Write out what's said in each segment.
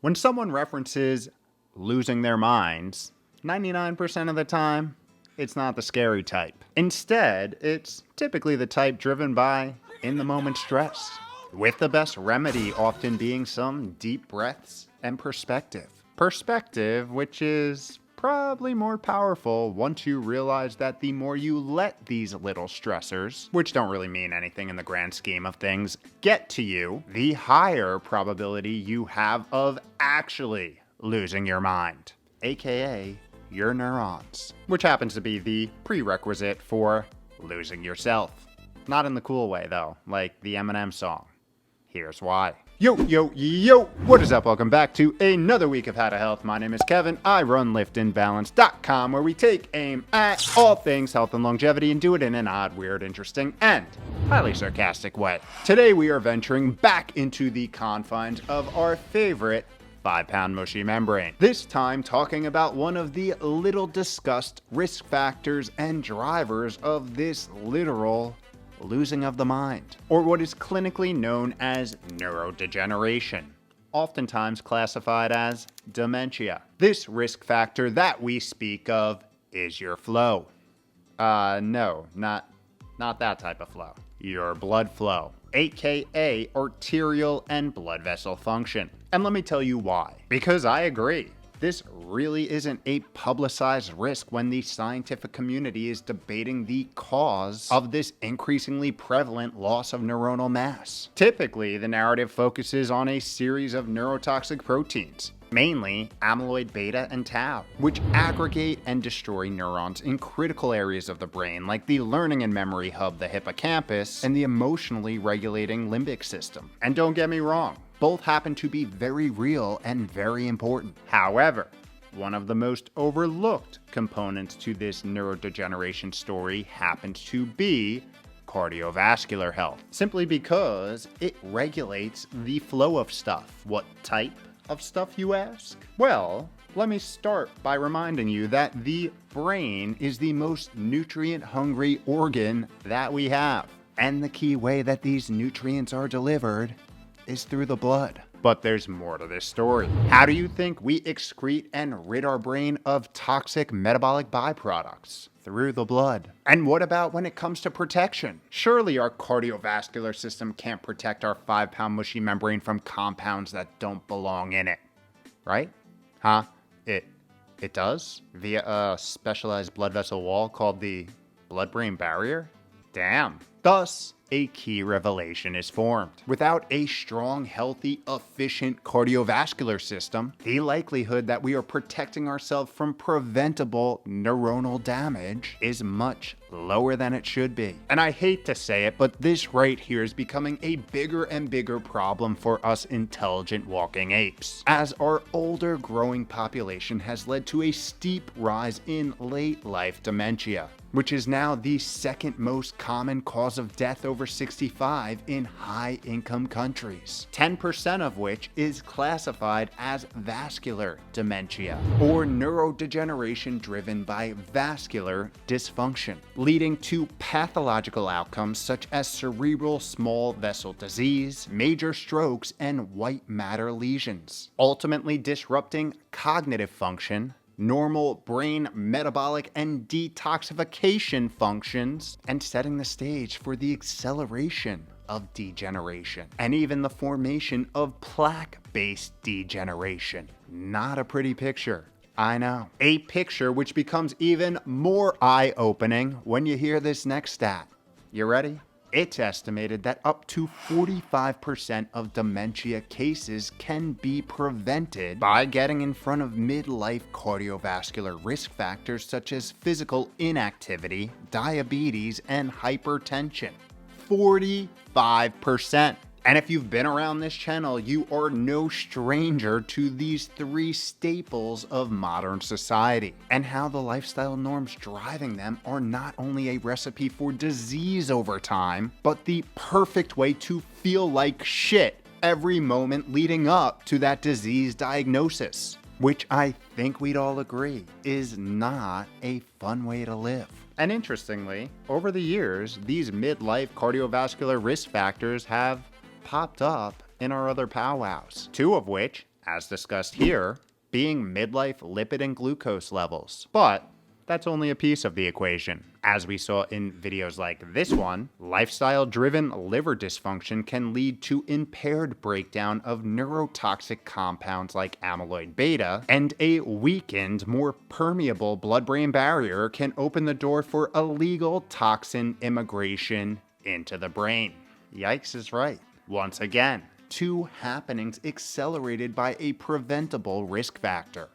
When someone references losing their minds, 99% of the time, it's not the scary type. Instead, it's typically the type driven by in-the-moment stress, with the best remedy often being some deep breaths and perspective. Perspective, which is probably more powerful once you realize that the more you let these little stressors, which don't really mean anything in the grand scheme of things, get to you, the higher probability you have of actually losing your mind, aka your neurons, which happens to be the prerequisite for losing yourself. Not in the cool way though, like the Eminem song. Here's why. Yo, what is up? Welcome back to another week of How to Health. My name is Kevin. I run liftinbalance.com, where we take aim at all things health and longevity and do it in an odd, weird, interesting, and highly sarcastic way. Today we are venturing back into the confines of our favorite 5-pound mushy membrane. This time talking about one of the little discussed risk factors and drivers of this literal losing of the mind, or what is clinically known as neurodegeneration, oftentimes classified as dementia. This risk factor that we speak of is your flow. No, not that type of flow. Your blood flow, aka arterial and blood vessel function. And let me tell you why. Because I agree. This really isn't a publicized risk when the scientific community is debating the cause of this increasingly prevalent loss of neuronal mass. Typically, the narrative focuses on a series of neurotoxic proteins, mainly amyloid beta and tau, which aggregate and destroy neurons in critical areas of the brain like the learning and memory hub, the hippocampus, and the emotionally regulating limbic system. And don't get me wrong, both happen to be very real and very important. However, one of the most overlooked components to this neurodegeneration story happens to be cardiovascular health, simply because it regulates the flow of stuff. What type of stuff, you ask? Well, let me start by reminding you that the brain is the most nutrient-hungry organ that we have. And the key way that these nutrients are delivered is through the blood. But there's more to this story. How do you think we excrete and rid our brain of toxic metabolic byproducts? Through the blood. And what about when it comes to protection? Surely our cardiovascular system can't protect our 5-pound mushy membrane from compounds that don't belong in it, right? Huh? It does? Via a specialized blood vessel wall called the blood-brain barrier? Damn. Thus, a key revelation is formed. Without a strong, healthy, efficient cardiovascular system, the likelihood that we are protecting ourselves from preventable neuronal damage is much lower than it should be. And I hate to say it, but this right here is becoming a bigger and bigger problem for us intelligent walking apes, as our older growing population has led to a steep rise in late life dementia, which is now the second most common cause of death over 65 in high-income countries, 10% of which is classified as vascular dementia, or neurodegeneration driven by vascular dysfunction, leading to pathological outcomes such as cerebral small vessel disease, major strokes, and white matter lesions, ultimately disrupting cognitive function, normal brain metabolic and detoxification functions, and setting the stage for the acceleration of degeneration, and even the formation of plaque-based degeneration. Not a pretty picture, I know. A picture which becomes even more eye-opening when you hear this next stat. You ready? It's estimated that up to 45% of dementia cases can be prevented by getting in front of midlife cardiovascular risk factors such as physical inactivity, diabetes, and hypertension. 45%. And if you've been around this channel, you are no stranger to these three staples of modern society, and how the lifestyle norms driving them are not only a recipe for disease over time, but the perfect way to feel like shit every moment leading up to that disease diagnosis, which I think we'd all agree is not a fun way to live. And interestingly, over the years, these midlife cardiovascular risk factors have popped up in our other powwows, two of which as discussed here, being midlife lipid and glucose levels. But that's only a piece of the equation. As we saw in videos like this one, lifestyle-driven liver dysfunction can lead to impaired breakdown of neurotoxic compounds like amyloid beta, and a weakened, more permeable blood-brain barrier can open the door for illegal toxin immigration into the brain. Yikes is right. Once again, two happenings accelerated by a preventable risk factor: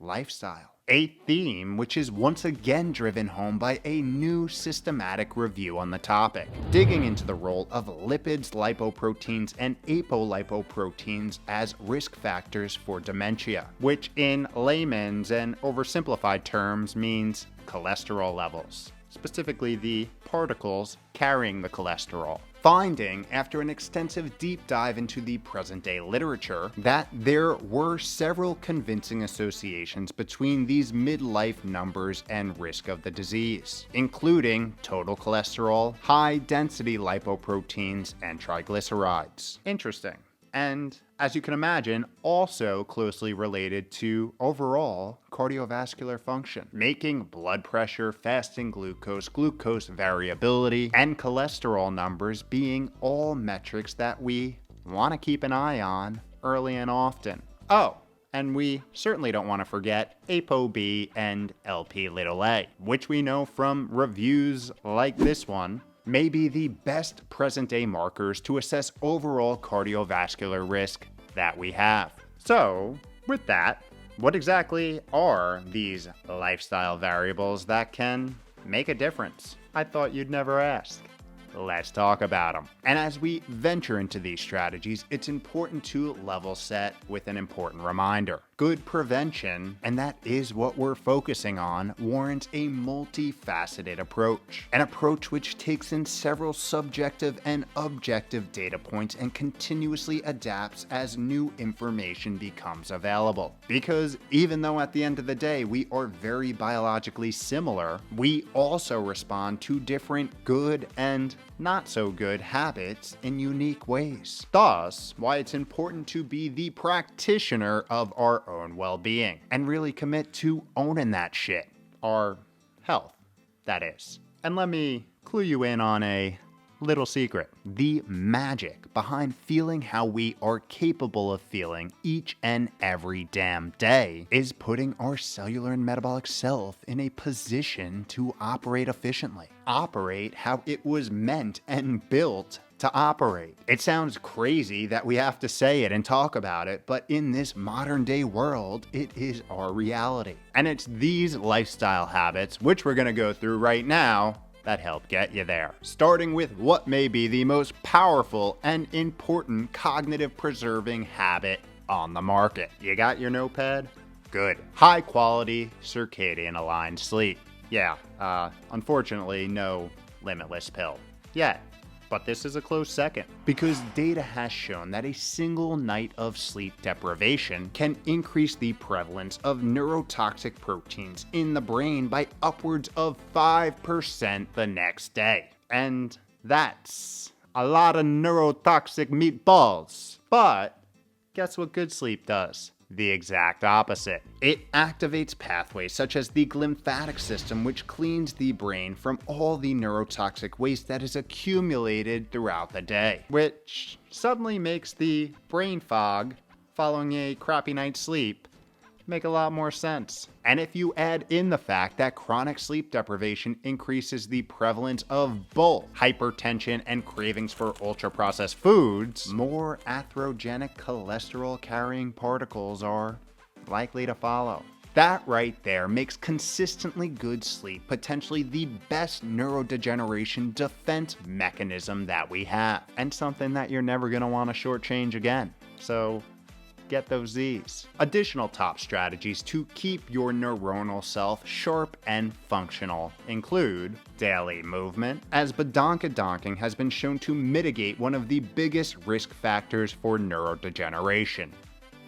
lifestyle. A theme which is once again driven home by a new systematic review on the topic, digging into the role of lipids, lipoproteins, and apolipoproteins as risk factors for dementia, which in layman's and oversimplified terms means cholesterol levels, specifically the particles carrying the cholesterol. Finding, after an extensive deep dive into the present-day literature, that there were several convincing associations between these midlife numbers and risk of the disease, including total cholesterol, high-density lipoproteins, and triglycerides. Interesting. And, as you can imagine, also closely related to overall cardiovascular function, making blood pressure, fasting glucose, glucose variability, and cholesterol numbers being all metrics that we want to keep an eye on early and often. Oh, and we certainly don't want to forget ApoB and Lp(a), which we know from reviews like this one may be the best present-day markers to assess overall cardiovascular risk that we have. So, with that, what exactly are these lifestyle variables that can make a difference? I thought you'd never ask. Let's talk about them. And as we venture into these strategies, it's important to level set with an important reminder. Good prevention, and that is what we're focusing on, warrants a multifaceted approach. An approach which takes in several subjective and objective data points and continuously adapts as new information becomes available. Because even though at the end of the day we are very biologically similar, we also respond to different good and not so good habits in unique ways. Thus, why it's important to be the practitioner of our own well-being and really commit to owning that shit. Our health, that is. And let me clue you in on a little secret. The magic behind feeling how we are capable of feeling each and every damn day is putting our cellular and metabolic self in a position to operate efficiently. Operate how it was meant and built to operate. It sounds crazy that we have to say it and talk about it, but in this modern day world, it is our reality. And it's these lifestyle habits, which we're gonna go through right now, that help get you there. Starting with what may be the most powerful and important cognitive preserving habit on the market. You got your notepad? Good. High quality circadian aligned sleep. Yeah, unfortunately, no limitless pill yet. But this is a close second, because data has shown that a single night of sleep deprivation can increase the prevalence of neurotoxic proteins in the brain by upwards of 5% the next day. And that's a lot of neurotoxic meatballs. But guess what good sleep does? The exact opposite. It activates pathways such as the glymphatic system, which cleans the brain from all the neurotoxic waste that is accumulated throughout the day, which suddenly makes the brain fog following a crappy night's sleep make a lot more sense. And if you add in the fact that chronic sleep deprivation increases the prevalence of both hypertension and cravings for ultra-processed foods, more atherogenic cholesterol-carrying particles are likely to follow. That right there makes consistently good sleep potentially the best neurodegeneration defense mechanism that we have, and something that you're never going to want to shortchange again. So get those Z's. Additional top strategies to keep your neuronal self sharp and functional include daily movement, as badonkadonking has been shown to mitigate one of the biggest risk factors for neurodegeneration: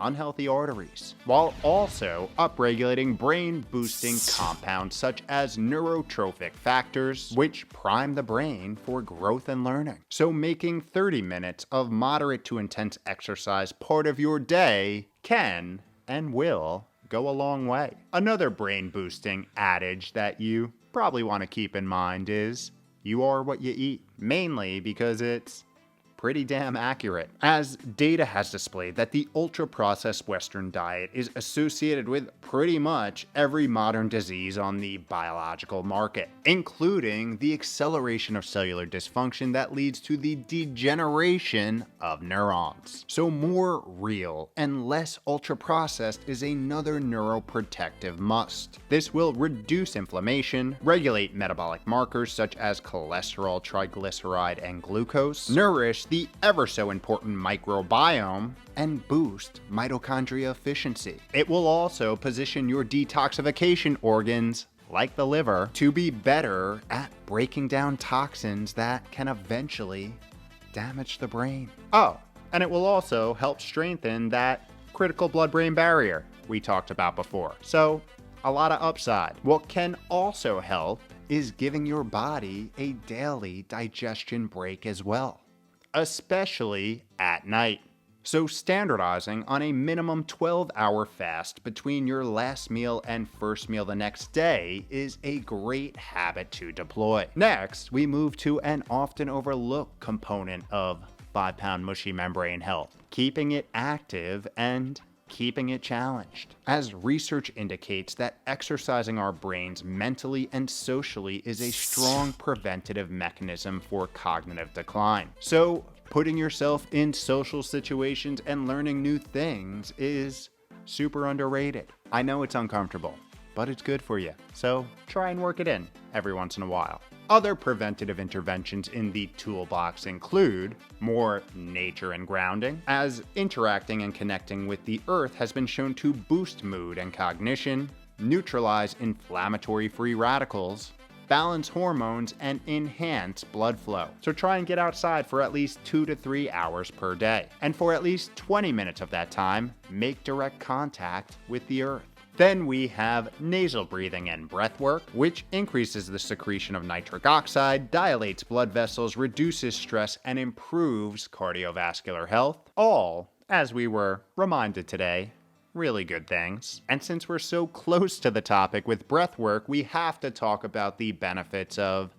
unhealthy arteries, while also upregulating brain-boosting compounds such as neurotrophic factors, which prime the brain for growth and learning. So making 30 minutes of moderate to intense exercise part of your day can and will go a long way. Another brain-boosting adage that you probably want to keep in mind is, you are what you eat, mainly because it's pretty damn accurate, as data has displayed that the ultra-processed Western diet is associated with pretty much every modern disease on the biological market, including the acceleration of cellular dysfunction that leads to the degeneration of neurons. So more real and less ultra-processed is another neuroprotective must. This will reduce inflammation, regulate metabolic markers such as cholesterol, triglyceride, and glucose, nourish the ever so important microbiome, and boost mitochondria efficiency. It will also position your detoxification organs, like the liver, to be better at breaking down toxins that can eventually damage the brain. Oh, and it will also help strengthen that critical blood-brain barrier we talked about before. So, a lot of upside. What can also help is giving your body a daily digestion break as well, especially at night. So standardizing on a minimum 12-hour fast between your last meal and first meal the next day is a great habit to deploy. Next, we move to an often overlooked component of 5-pound mushy membrane health, keeping it active and keeping it challenged, as research indicates that exercising our brains mentally and socially is a strong preventative mechanism for cognitive decline. So, putting yourself in social situations and learning new things is super underrated. I know it's uncomfortable, but it's good for you, so try and work it in every once in a while. Other preventative interventions in the toolbox include more nature and grounding, as interacting and connecting with the earth has been shown to boost mood and cognition, neutralize inflammatory free radicals, balance hormones, and enhance blood flow. So try and get outside for at least 2 to 3 hours per day. And for at least 20 minutes of that time, make direct contact with the earth. Then we have nasal breathing and breath work, which increases the secretion of nitric oxide, dilates blood vessels, reduces stress, and improves cardiovascular health. All, as we were reminded today, really good things. And since we're so close to the topic with breath work, we have to talk about the benefits of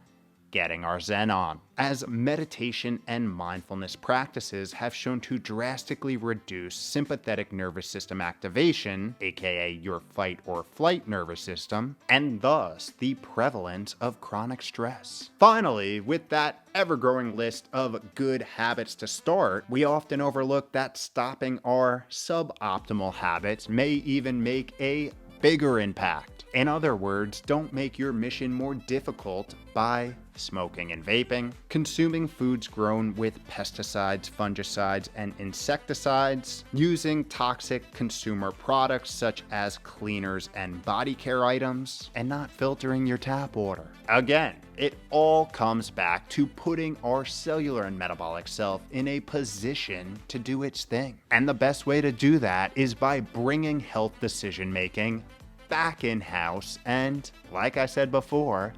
getting our Zen on, as meditation and mindfulness practices have shown to drastically reduce sympathetic nervous system activation, aka your fight or flight nervous system, and thus the prevalence of chronic stress. Finally, with that ever-growing list of good habits to start, we often overlook that stopping our suboptimal habits may even make a bigger impact. In other words, don't make your mission more difficult by smoking and vaping, consuming foods grown with pesticides, fungicides, and insecticides, using toxic consumer products such as cleaners and body care items, and not filtering your tap water. Again, it all comes back to putting our cellular and metabolic self in a position to do its thing. And the best way to do that is by bringing health decision-making back in-house and, like I said before,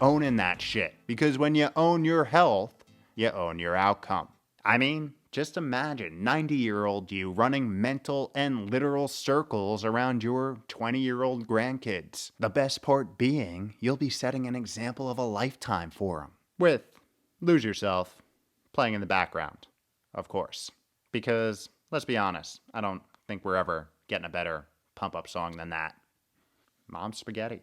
owning that shit. Because when you own your health, you own your outcome. I mean, just imagine 90-year-old you running mental and literal circles around your 20-year-old grandkids. The best part being, you'll be setting an example of a lifetime for them. With Lose Yourself playing in the background, of course. Because, let's be honest, I don't think we're ever getting a better pump-up song than that. Mom's Spaghetti.